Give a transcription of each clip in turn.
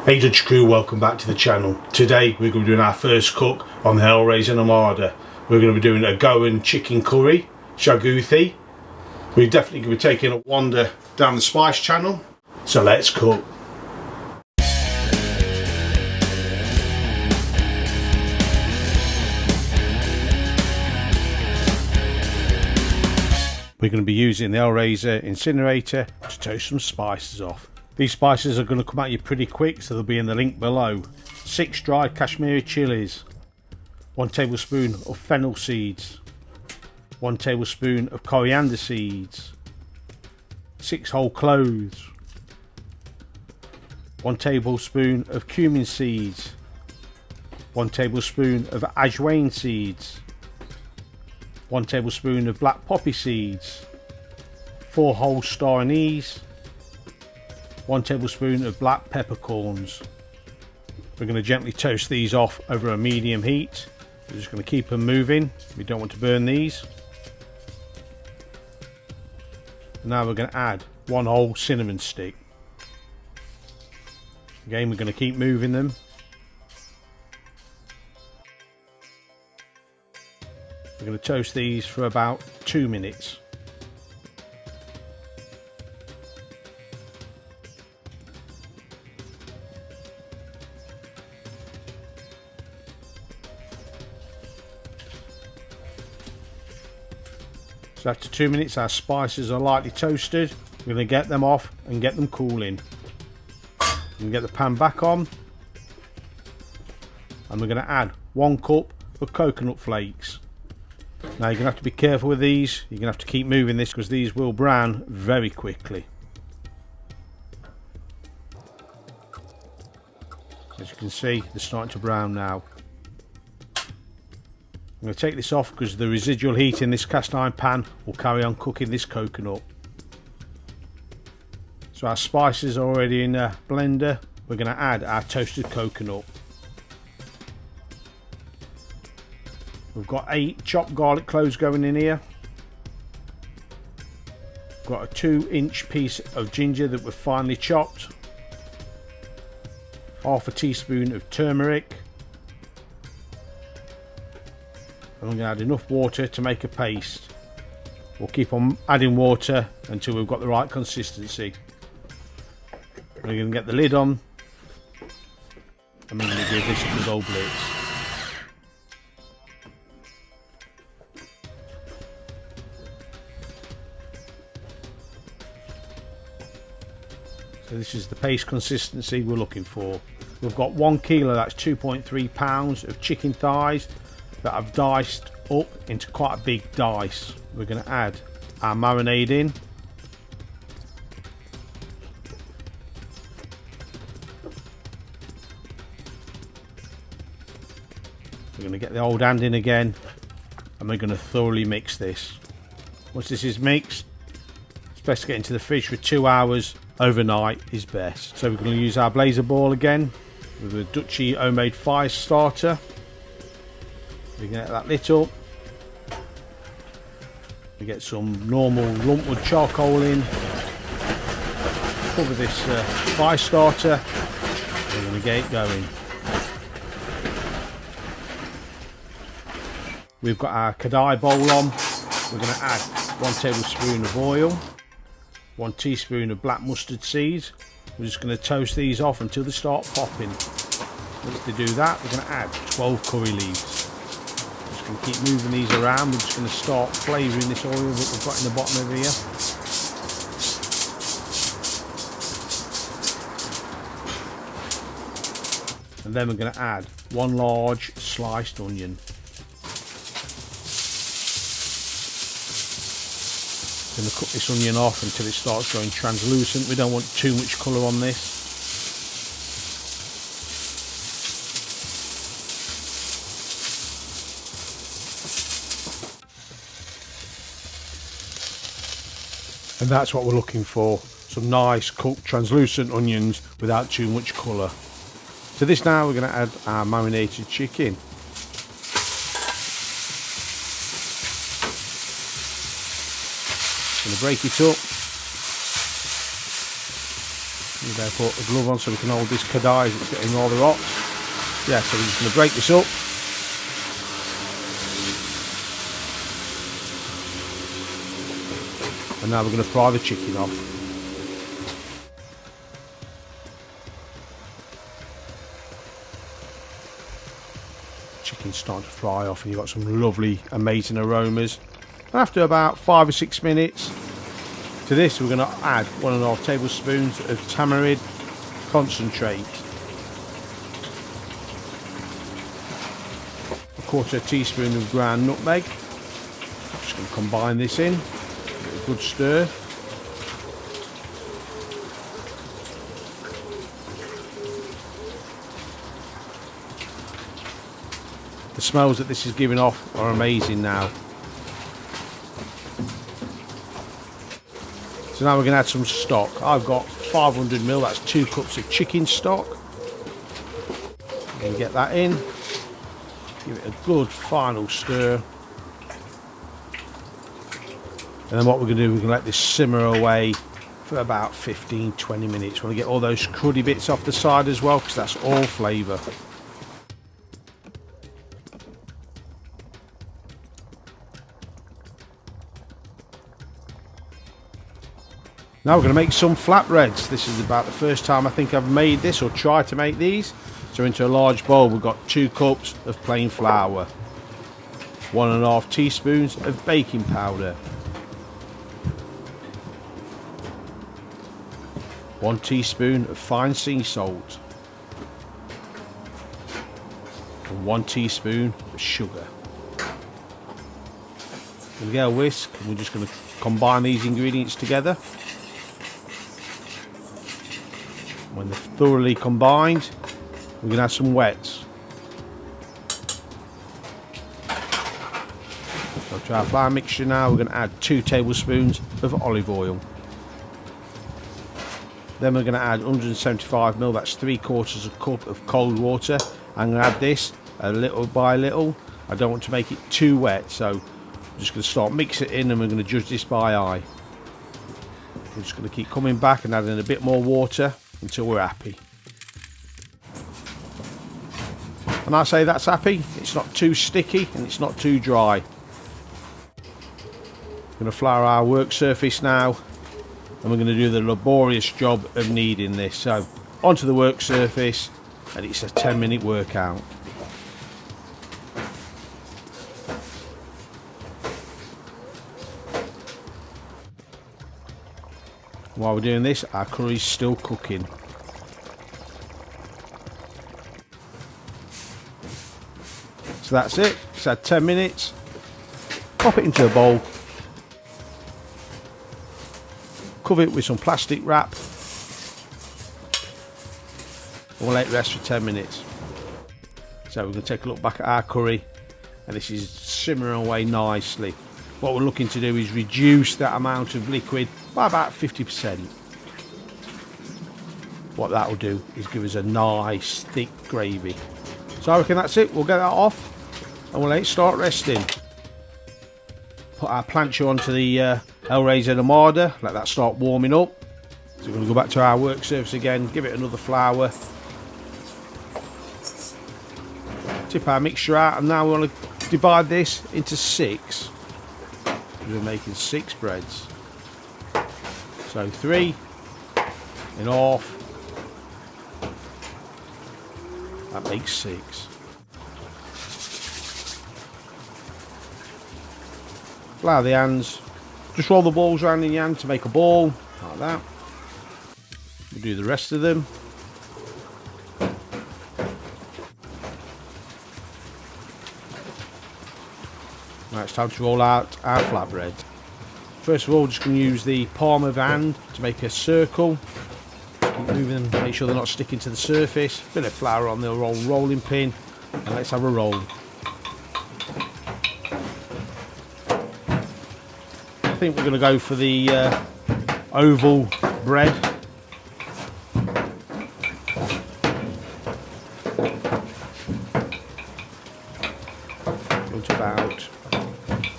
Hey Dutch crew, welcome back to the channel. Today we're going to be doing our first cook on the Hellrazr Nomada. We're going to be doing a Goan Chicken Curry, Xacutti. We're definitely going to be taking a wander down the spice channel. So let's cook. We're going to be using the Hellrazr Incinerator to toast some spices off. These spices are going to come at you pretty quick, so they'll be in the link below. 6 dried Kashmiri chilies, 1 tablespoon of fennel seeds, 1 tablespoon of coriander seeds, 6 whole cloves, 1 tablespoon of cumin seeds, 1 tablespoon of ajwain seeds, 1 tablespoon of black poppy seeds, 4 whole star anise, 1 tablespoon of black peppercorns. We're going to gently toast these off over a medium heat. We're just going to keep them moving. We don't want to burn these. And now we're going to add 1 whole cinnamon stick. Again, we're going to keep moving them. We're going to toast these for about 2 minutes. So after 2 minutes our spices are lightly toasted. We're going to get them off and get them cooling. And get the pan back on. And we're going to add 1 cup of coconut flakes. Now you're going to have to be careful with these. You're going to have to keep moving this because these will brown very quickly. As you can see, they're starting to brown now. I'm going to take this off because the residual heat in this cast iron pan will carry on cooking this coconut. So our spices are already in a blender. We're going to add our toasted coconut. We've got 8 chopped garlic cloves going in here. We've got a 2-inch piece of ginger that we've finely chopped. Half a teaspoon of turmeric. And I'm going to add enough water to make a paste. We'll keep on adding water until we've got the right consistency. We're going to get the lid on and we're going to give this a good old blitz. So this is the paste consistency we're looking for. We've got 1 kilo, that's 2.3 pounds of chicken thighs that I've diced up into quite a big dice. We're going to add our marinade in. We're going to get the old hand in again and we're going to thoroughly mix this. Once this is mixed, it's best to get into the fridge for 2 hours. Overnight is best. So we're going to use our blazer ball again with a Dutchy homemade fire starter. We can get that lit up. We get some normal lumpwood charcoal in. Cover this fire starter. We're going to get it going. We've got our Kadai bowl on. We're going to add 1 tablespoon of oil, 1 teaspoon of black mustard seeds. We're just going to toast these off until they start popping. Once they do that, we're going to add 12 curry leaves. We'll keep moving these around. We're just going to start flavouring this oil that we've got in the bottom of here. And then we're going to add 1 large sliced onion. We're going to cook this onion off until it starts going translucent. We don't want too much colour on this. And that's what we're looking for, some nice cooked translucent onions without too much colour. To this now we're going to add our marinated chicken. Going to break it up. We better put a glove on so we can hold this Kadai as it's getting rather hot. Yeah, so we're just going to break this up. And now we're going to fry the chicken off. Chicken's starting to fry off and you've got some lovely, amazing aromas. And after about 5 or 6 minutes to this, we're going to add 1.5 tablespoons of tamarind concentrate, 1/4 teaspoon of ground nutmeg. I'm just going to combine this in, give it a good stir. The smells that this is giving off are amazing now. So now we're going to add some stock. I've got 500ml, that's 2 cups of chicken stock. We're going to get that in, give it a good final stir. And then what we're going to do, we're going to let this simmer away for about 15-20 minutes. We want to get all those cruddy bits off the side as well, because that's all flavour. Now we're going to make some flatbreads. This is about the first time I think I've made this or tried to make these. So into a large bowl we've got 2 cups of plain flour, 1.5 teaspoons of baking powder, 1 teaspoon of fine sea salt, and 1 teaspoon of sugar. We'll get a whisk and we're just going to combine these ingredients together. When they're thoroughly combined, we're going to add some wets. So to our flour mixture now, we're going to add 2 tablespoons of olive oil. Then we're going to add 175ml, that's 3/4 cup of cold water. I'm going to add this a little by little. I don't want to make it too wet, so I'm just going to start mixing it in and we're going to judge this by eye. We're just going to keep coming back and adding a bit more water until we're happy. And I say that's happy, it's not too sticky and it's not too dry. We're going to flour our work surface now and we're going to do the laborious job of kneading this. So onto the work surface, and it's a 10-minute workout. While we're doing this, our curry's still cooking. So that's it, it's had 10 minutes. Pop it into a bowl. Cover it with some plastic wrap. And we'll let it rest for 10 minutes. So we're going to take a look back at our curry, and this is simmering away nicely. What we're looking to do is reduce that amount of liquid by about 50%. What that will do is give us a nice thick gravy. So I reckon that's it. We'll get that off and we'll let it start resting. Put our plancha onto the Hellrazr Nomada, let that start warming up. So we're going to go back to our work surface again, give it another flour, tip our mixture out, and now we want to divide this into 6. We're making 6 breads. So 3 in half, that makes 6. Flour the hands, just roll the balls around in your hand to make a ball, like that. We'll do the rest of them. Now it's time to roll out our flatbread. First of all, just going to use the palm of hand to make a circle. Keep moving them, make sure they're not sticking to the surface. Bit of flour on the rolling pin, and let's have a roll. I think we're going to go for the oval bread. Go to about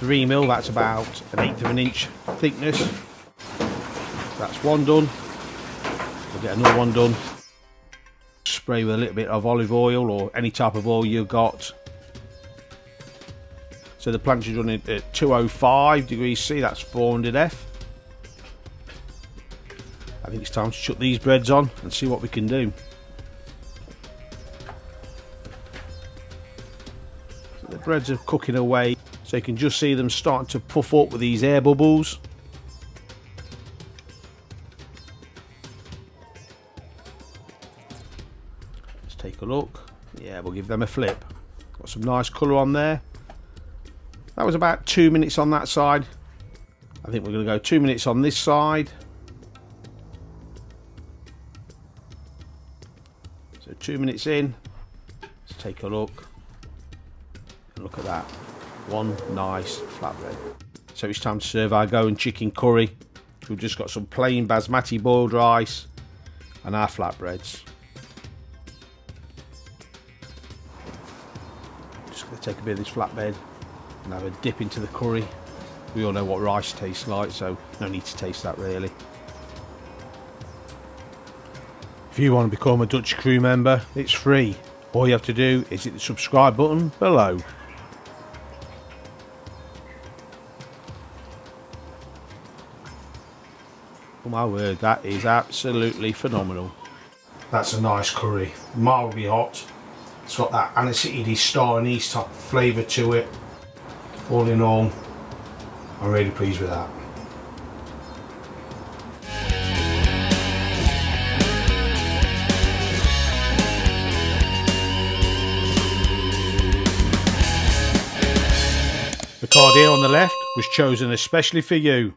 3mm, that's about 1/8 of an inch thickness. That's one done. So get another one done. Spray with a little bit of olive oil or any type of oil you've got. So the plank is running at 205 degrees C, that's 400 F. I think it's time to chuck these breads on and see what we can do. So the breads are cooking away, so you can just see them starting to puff up with these air bubbles. Let's take a look. Yeah, we'll give them a flip. Got some nice colour on there. That was about 2 minutes on that side. I think we're going to go 2 minutes on this side. So 2 minutes in. Let's take a look. And look at that. One nice flatbread. So it's time to serve our Goan Chicken Curry. We've just got some plain basmati boiled rice and our flatbreads. Just going to take a bit of this flatbread and have a dip into the curry. We all know what rice tastes like, so no need to taste that really. If you want to become a Dutch crew member, it's free. All you have to do is hit the subscribe button below. Oh my word, that is absolutely phenomenal. That's a nice curry, mildly hot. It's got that aniseed star anise type flavour to it. All in all, I'm really pleased with that. The card here on the left was chosen especially for you.